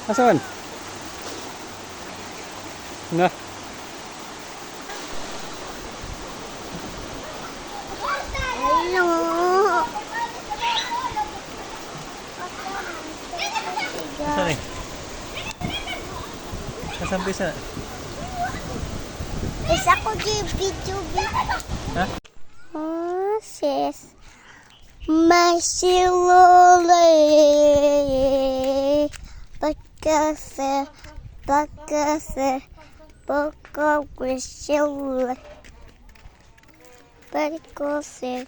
Asan? Na. Hello. Asan eh? Asan pisa? Isa ko di video. Ha? Oh, sis. Masilole. Pagkasa. Pagkagwisil. Pagkusil.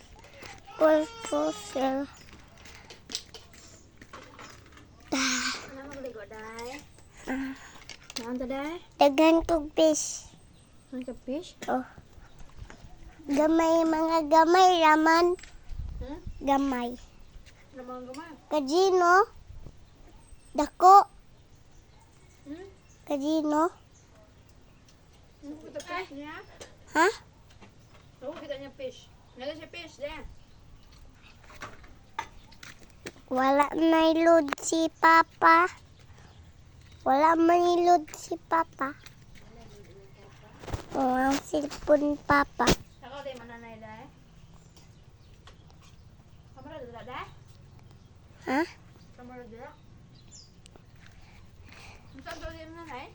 Dagan kong fish. Ang fish? Oh. Gamay, mga gamay raman. Hmm? Gamay. Ano mga gamay? Kajino. Dako. Hmm? Kajino. Ano kita fish niya? Ha? Ano kita niya fish? Nala siya fish niya. Wala na load si Papa. Wala man load si Papa. Oh, ang cellphone Papa. Ako tayo mananay dahil. Kamara dala dahil? Ha? Kamara dala? Saan daw din mananay?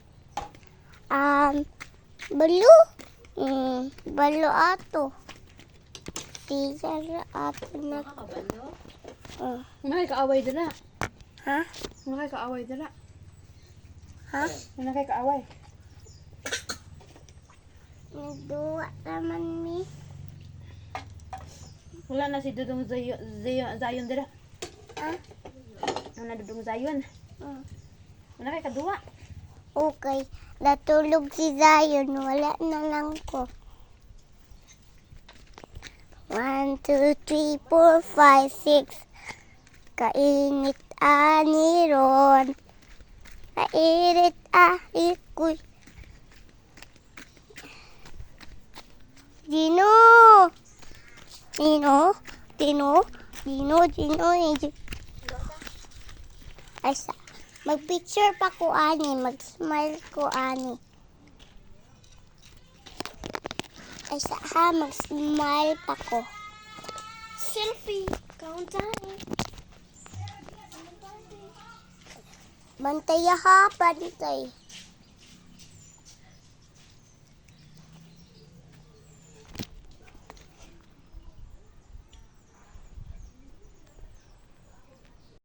Balo. Balo ato. Teacher ato na. Nakakabalo? Oh. Nakay kaaway dala. Ha? Nakay kaaway dala. Ha? Nakay kaaway. Nagduwa naman mi. Wala na si Dudong Zayon dala. Ha? Ano na Dudong Zayon? Nakay kaduwa. Okay. Natulog si Zion. Wala na lang ko. 1, 2, 3, 4, 5, 6. Kainit ani ron. Kairit ikoy. Dino. Ay sa. Mag-picture pa ko ani. Mag-smile ko ani. Ay sa ha. Mag-smile pa ko. Selfie. Count time. Bantay ha. Bantay.